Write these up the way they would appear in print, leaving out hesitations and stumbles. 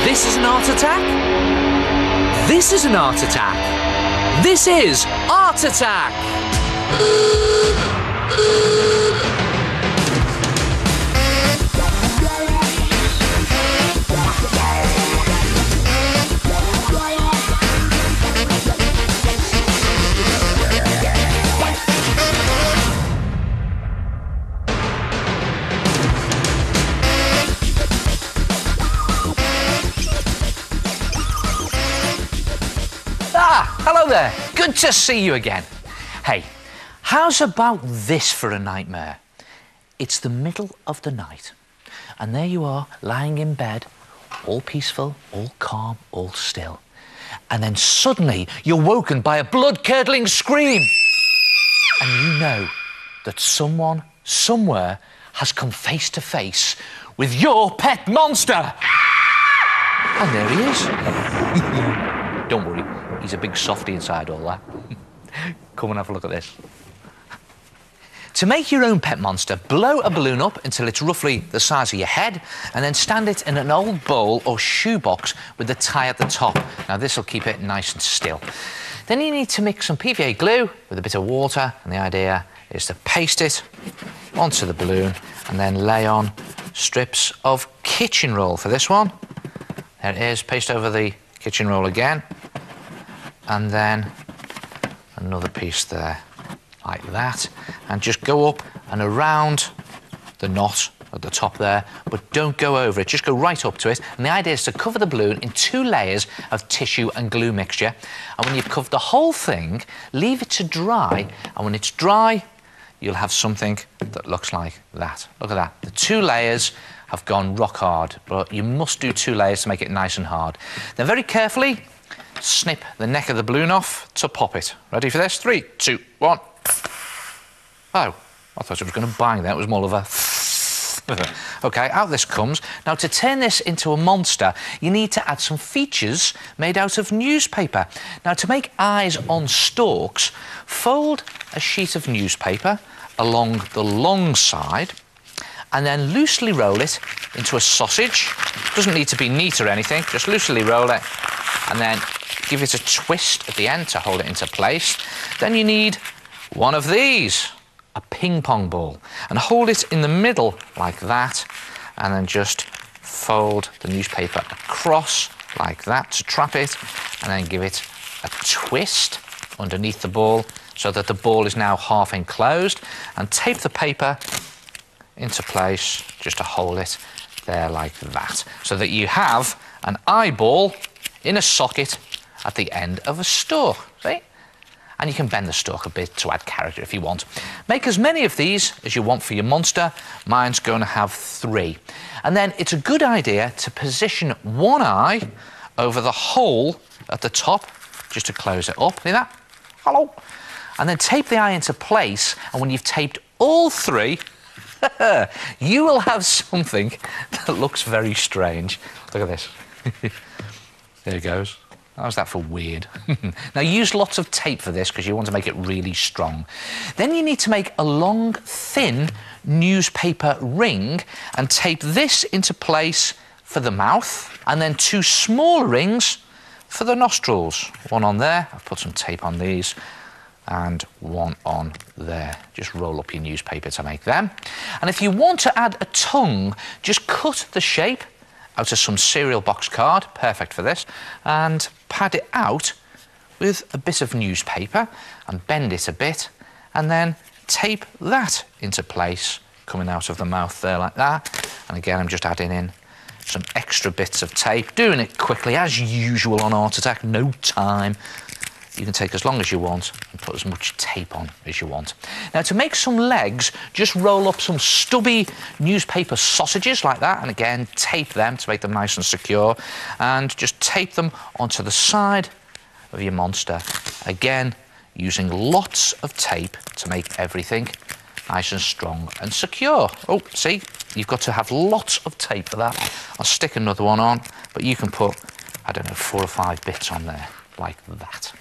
This is an art attack. This is an art attack. This is Art Attack. Hello there, good to see you again. Hey, how's about this for a nightmare? It's the middle of the night, and there you are, lying in bed, all peaceful, all calm, all still. And then suddenly you're woken by a blood-curdling scream. And you know that someone, somewhere, has come face to face with your pet monster. And there he is. Don't worry. He's a big softy inside all that. Come and have a look at this. To make your own pet monster, blow a balloon up until it's roughly the size of your head, and then stand it in an old bowl or shoebox with the tie at the top. Now, this will keep it nice and still. Then you need to mix some PVA glue with a bit of water, and the idea is to paste it onto the balloon and then lay on strips of kitchen roll for this one. There it is, paste over the kitchen roll again. And then another piece there, like that. And just go up and around the knot at the top there, but don't go over it, just go right up to it. And the idea is to cover the balloon in 2 layers of tissue and glue mixture. And when you've covered the whole thing, leave it to dry. And when it's dry, you'll have something that looks like that. Look at that. The 2 layers have gone rock hard, but you must do 2 layers to make it nice and hard. Then very carefully, snip the neck of the balloon off to pop it. Ready for this? 3, 2, 1. Oh, I thought it was going to bang there. It was more of a... OK, out this comes. Now, to turn this into a monster, you need to add some features made out of newspaper. Now, to make eyes on stalks, fold a sheet of newspaper along the long side and then loosely roll it into a sausage. Doesn't need to be neat or anything, just loosely roll it and then give it a twist at the end to hold it into place. Then you need one of these, a ping pong ball, and hold it in the middle like that, and then just fold the newspaper across like that to trap it, and then give it a twist underneath the ball so that the ball is now half enclosed, and tape the paper into place just to hold it there like that, so that you have an eyeball in a socket at the end of a stalk, see? And you can bend the stalk a bit to add character if you want. Make as many of these as you want for your monster. Mine's going to have 3. And then it's a good idea to position one eye over the hole at the top, just to close it up. See that? Hello. And then tape the eye into place, and when you've taped all 3, you will have something that looks very strange. Look at this. There it goes. How's that for weird? Now, use lots of tape for this because you want to make it really strong. Then you need to make a long, thin newspaper ring and tape this into place for the mouth, and then 2 small rings for the nostrils. One on there. I've put some tape on these, and one on there. Just roll up your newspaper to make them. And if you want to add a tongue, just cut the shape out of some cereal box card, perfect for this, and pad it out with a bit of newspaper and bend it a bit, and then tape that into place, coming out of the mouth there like that. And again, I'm just adding in some extra bits of tape, doing it quickly, as usual on Art Attack, no time. You can take as long as you want and put as much tape on as you want. Now, to make some legs, just roll up some stubby newspaper sausages like that, and again, tape them to make them nice and secure, and just tape them onto the side of your monster. Again, using lots of tape to make everything nice and strong and secure. Oh, see, you've got to have lots of tape for that. I'll stick another one on, but you can put, I don't know, 4 or 5 bits on there, like that.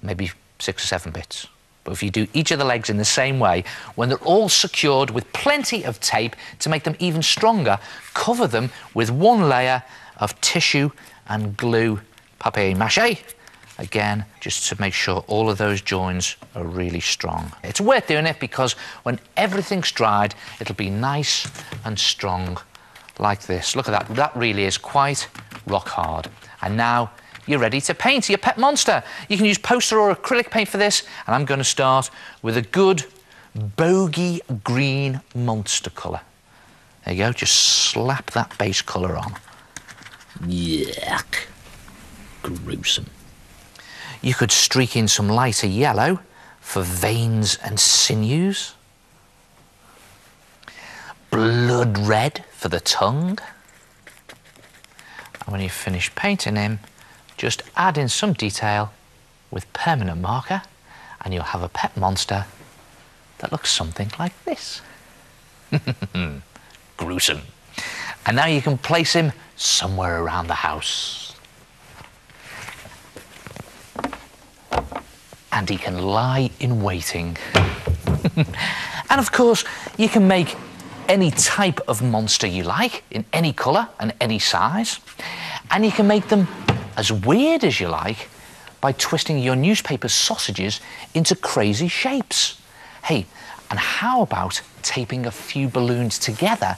Maybe 6 or 7 bits. But if you do each of the legs in the same way, when they're all secured with plenty of tape to make them even stronger, cover them with one layer of tissue and glue, papier-mâché, again, just to make sure all of those joins are really strong. It's worth doing it because when everything's dried, it'll be nice and strong like this. Look at that. That really is quite rock hard. And now you're ready to paint your pet monster. You can use poster or acrylic paint for this, and I'm going to start with a good bogey green monster colour. There you go, just slap that base colour on. Yuck. Gruesome. You could streak in some lighter yellow for veins and sinews. Blood red for the tongue. And when you finish painting him, just add in some detail with permanent marker and you'll have a pet monster that looks something like this. Gruesome. And now you can place him somewhere around the house. And he can lie in waiting. And of course, you can make any type of monster you like, in any colour and any size. And you can make them as weird as you like by twisting your newspaper sausages into crazy shapes. Hey, and how about taping a few balloons together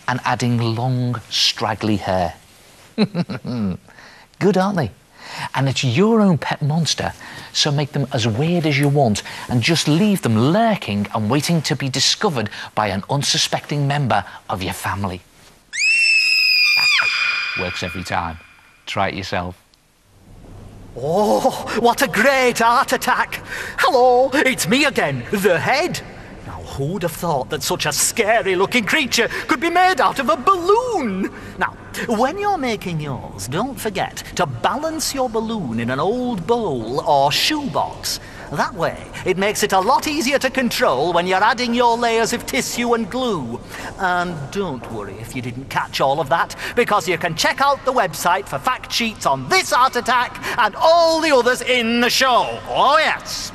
and adding long, straggly hair? Good, aren't they? And it's your own pet monster, so make them as weird as you want and just leave them lurking and waiting to be discovered by an unsuspecting member of your family. Works every time. Try it yourself. Oh, what a great art attack! Hello, it's me again, the head. Now, who'd have thought that such a scary-looking creature could be made out of a balloon? Now, when you're making yours, don't forget to balance your balloon in an old bowl or shoebox. That way, it makes it a lot easier to control when you're adding your layers of tissue and glue. And don't worry if you didn't catch all of that, because you can check out the website for fact sheets on this art attack and all the others in the show. Oh, yes.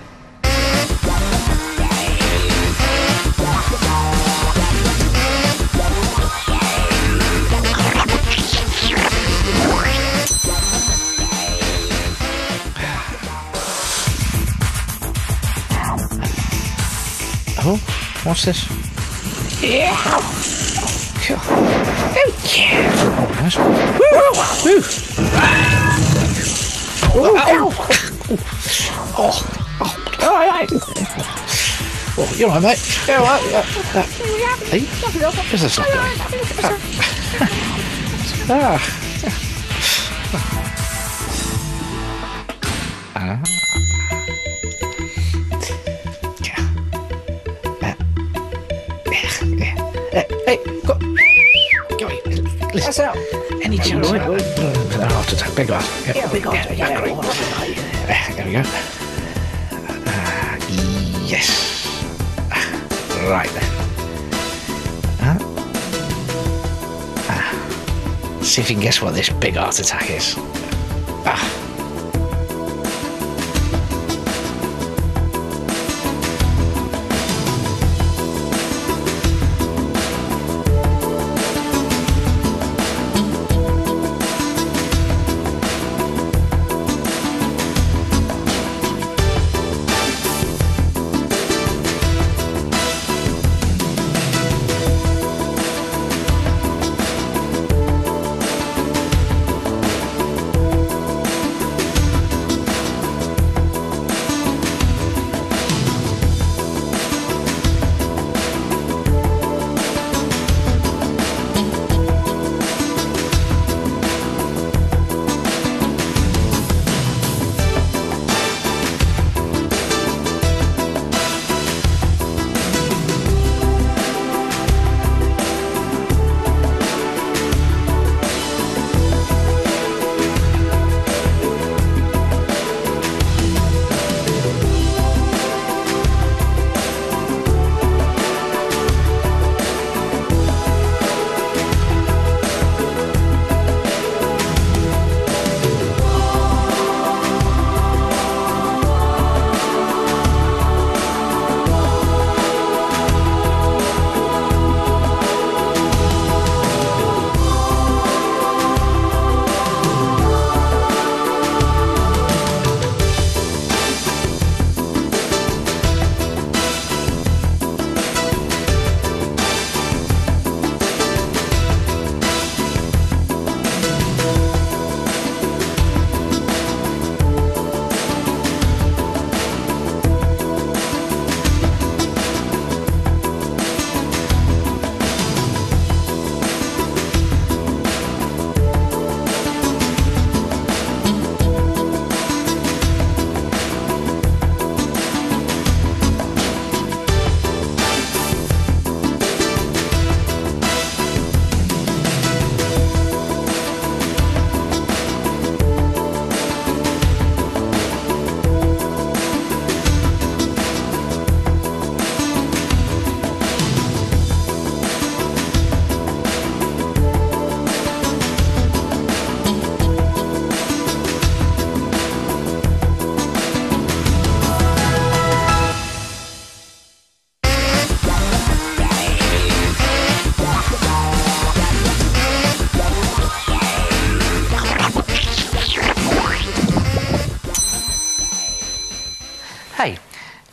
Oh, what's this? Yeah. Oh, yeah. Oh, nice. Woo. Oh, you're all right, mate. You're all right. Hey, where's this not going? Hey, go away. Listen. Any chance? Heart attack. Big glass. Yeah, big glass. Yeah, great. There we go. Yes. Right then. See if you can guess what this big heart attack is.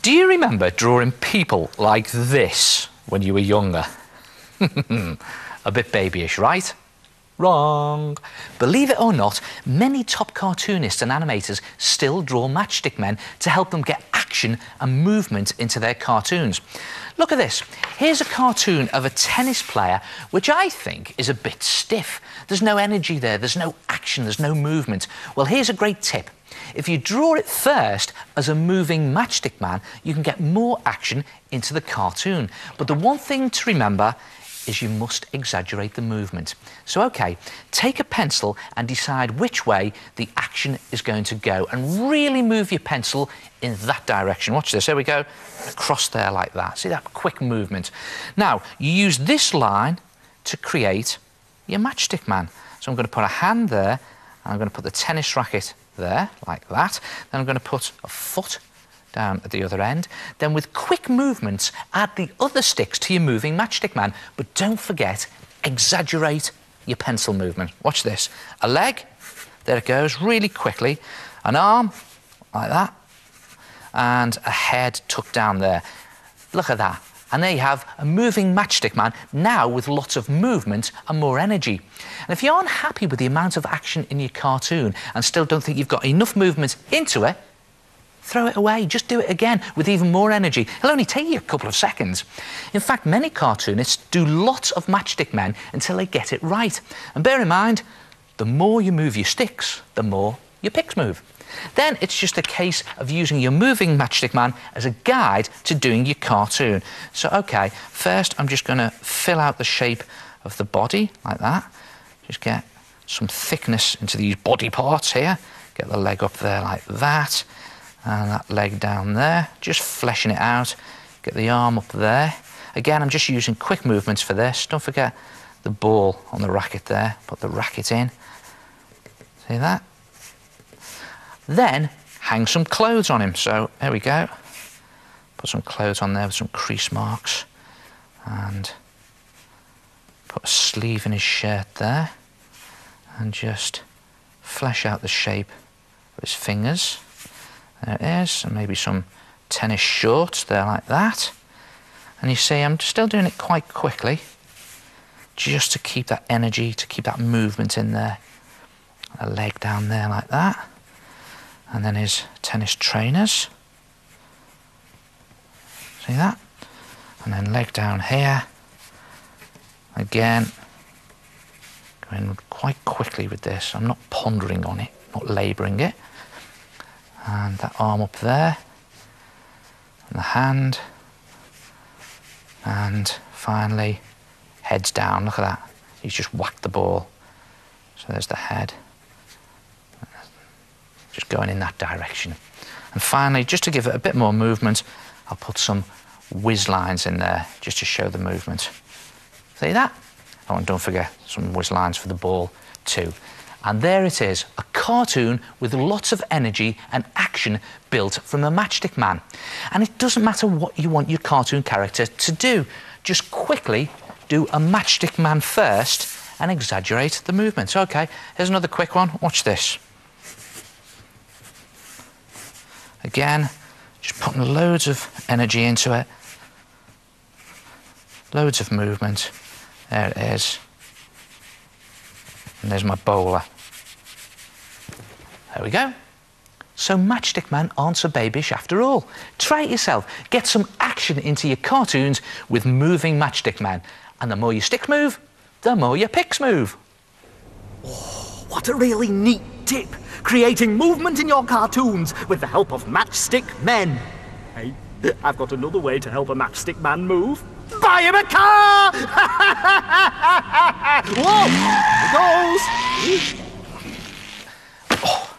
Do you remember drawing people like this when you were younger? A bit babyish, right? Wrong. Believe it or not, many top cartoonists and animators still draw matchstick men to help them get action and movement into their cartoons. Look at this. Here's a cartoon of a tennis player, which I think is a bit stiff. There's no energy there, there's no action, there's no movement. Well, here's a great tip. If you draw it first as a moving matchstick man, you can get more action into the cartoon. But the one thing to remember is you must exaggerate the movement. So, OK, take a pencil and decide which way the action is going to go and really move your pencil in that direction. Watch this, here we go, across there like that. See that quick movement? Now, you use this line to create your matchstick man. So I'm going to put a hand there, and I'm going to put the tennis racket there, like that. Then I'm going to put a foot down at the other end. Then with quick movements, add the other sticks to your moving matchstick man. But don't forget, exaggerate your pencil movement. Watch this. A leg, there it goes, really quickly. An arm, like that. And a head tucked down there. Look at that. And there you have a moving matchstick man, now with lots of movement and more energy. And if you aren't happy with the amount of action in your cartoon and still don't think you've got enough movement into it, throw it away, just do it again with even more energy. It'll only take you a couple of seconds. In fact, many cartoonists do lots of matchstick men until they get it right. And bear in mind, the more you move your sticks, the more your picks move. Then it's just a case of using your moving matchstick man as a guide to doing your cartoon. So, OK, first I'm just going to fill out the shape of the body, like that. Just get some thickness into these body parts here. Get the leg up there like that. And that leg down there, just fleshing it out. Get the arm up there. Again, I'm just using quick movements for this. Don't forget the ball on the racket there. Put the racket in. See that? Then hang some clothes on him. So there we go. Put some clothes on there with some crease marks. And put a sleeve in his shirt there. And just flesh out the shape of his fingers. There it is, and maybe some tennis shorts there like that. And you see, I'm still doing it quite quickly, just to keep that energy, to keep that movement in there. A leg down there like that. And then his tennis trainers. See that? And then leg down here. Again, going quite quickly with this. I'm not pondering on it, not labouring it. And that arm up there, and the hand, and finally heads down. Look at that, he's just whacked the ball. So there's the head, just going in that direction. And finally, just to give it a bit more movement, I'll put some whiz lines in there just to show the movement. See that? Oh, and don't forget some whiz lines for the ball too. And there it is, a cartoon with lots of energy and action built from a matchstick man. And it doesn't matter what you want your cartoon character to do. Just quickly do a matchstick man first and exaggerate the movements. OK, here's another quick one. Watch this. Again, just putting loads of energy into it. Loads of movement. There it is. And there's my bowler. There we go. So matchstick men aren't so babyish after all. Try it yourself. Get some action into your cartoons with moving matchstick men. And the more your sticks move, the more your picks move. Oh, what a really neat tip. Creating movement in your cartoons with the help of matchstick men. Hey, I've got another way to help a matchstick man move. Buy him a car! Whoa! It goes! Oh,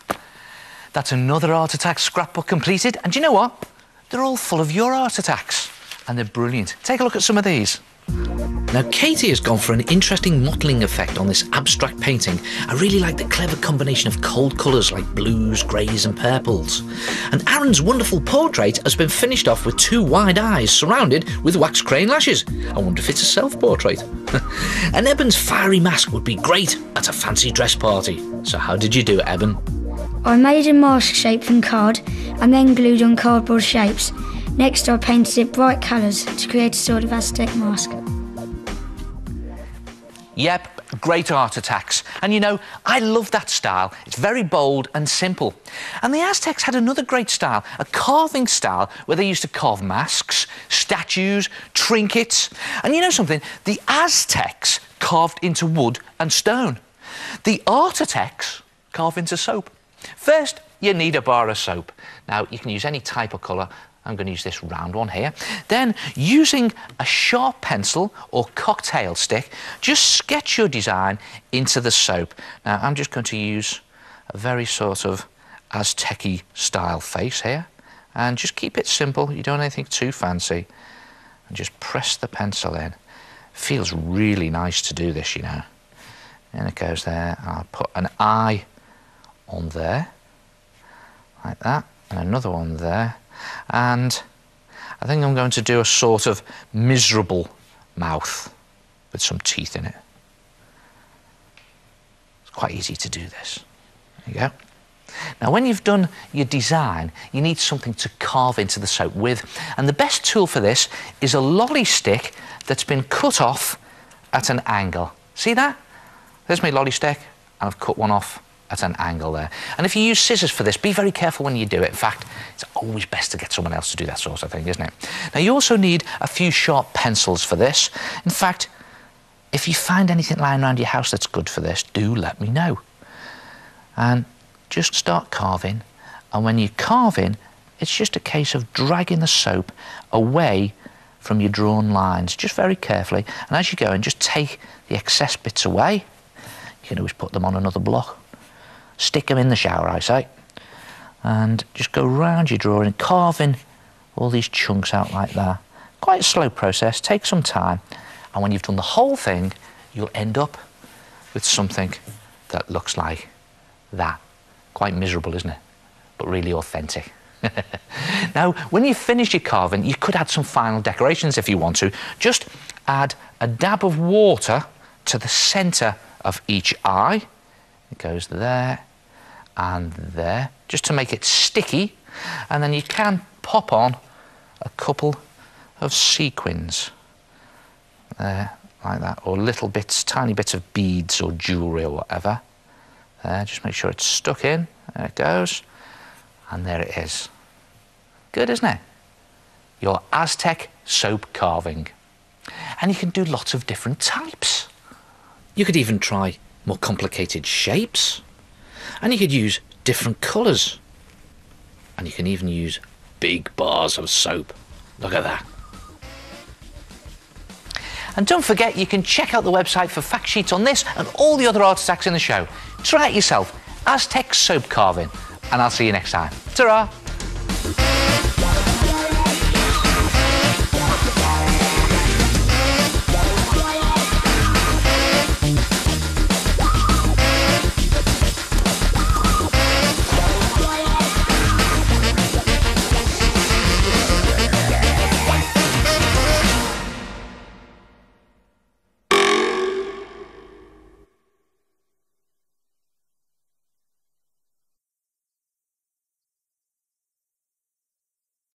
that's another Art Attack scrapbook completed. And do you know what? They're all full of your art attacks. And they're brilliant. Take a look at some of these. Now, Katie has gone for an interesting mottling effect on this abstract painting. I really like the clever combination of cold colours like blues, greys and purples. And Aaron's wonderful portrait has been finished off with two wide eyes surrounded with wax crane lashes. I wonder if it's a self-portrait. And Eben's fiery mask would be great at a fancy dress party. So how did you do it, Eben? I made a mask shape from card and then glued on cardboard shapes. Next I painted it bright colours to create a sort of Aztec mask. Yep, great art attacks. And you know, I love that style. It's very bold and simple. And the Aztecs had another great style, a carving style, where they used to carve masks, statues, trinkets. And you know something? The Aztecs carved into wood and stone. The art attacks carve into soap. First, you need a bar of soap. Now, you can use any type of colour. I'm going to use this round one here. Then, using a sharp pencil or cocktail stick, just sketch your design into the soap. Now, I'm just going to use a very sort of Aztec-y style face here. And just keep it simple. You don't want anything too fancy. And just press the pencil in. Feels really nice to do this, you know. And it goes there. I'll put an eye on there, like that, and another one there. And I think I'm going to do a sort of miserable mouth with some teeth in it. It's quite easy to do this. There you go. Now, when you've done your design, you need something to carve into the soap with. And the best tool for this is a lolly stick that's been cut off at an angle. See that? There's my lolly stick, and I've cut one off at an angle there. And if you use scissors for this, be very careful when you do it. In fact, it's always best to get someone else to do that sort of thing, isn't it? Now, you also need a few sharp pencils for this. In fact, if you find anything lying around your house that's good for this, do let me know. And just start carving. And when you're carving, it's just a case of dragging the soap away from your drawn lines, just very carefully. And as you go in, just take the excess bits away. You can always put them on another block. Stick them in the shower, I say, and just go round your drawing, carving all these chunks out like that. Quite a slow process, takes some time, and when you've done the whole thing, you'll end up with something that looks like that. Quite miserable, isn't it? But really authentic. Now, when you finish your carving, you could add some final decorations if you want to. Just add a dab of water to the centre of each eye. It goes there and there, just to make it sticky, and then you can pop on a couple of sequins there, like that, or little bits, tiny bits of beads or jewellery or whatever. There, just make sure it's stuck in. There it goes, and there it is. Good, isn't it? Your Aztec soap carving. And you can do lots of different types. You could even try more complicated shapes, and you could use different colours, and you can even use big bars of soap. Look at that. And don't forget, you can check out the website for fact sheets on this and all the other art attacks in the show. Try it yourself, Aztec soap carving, and I'll see you next time. Ta-ra!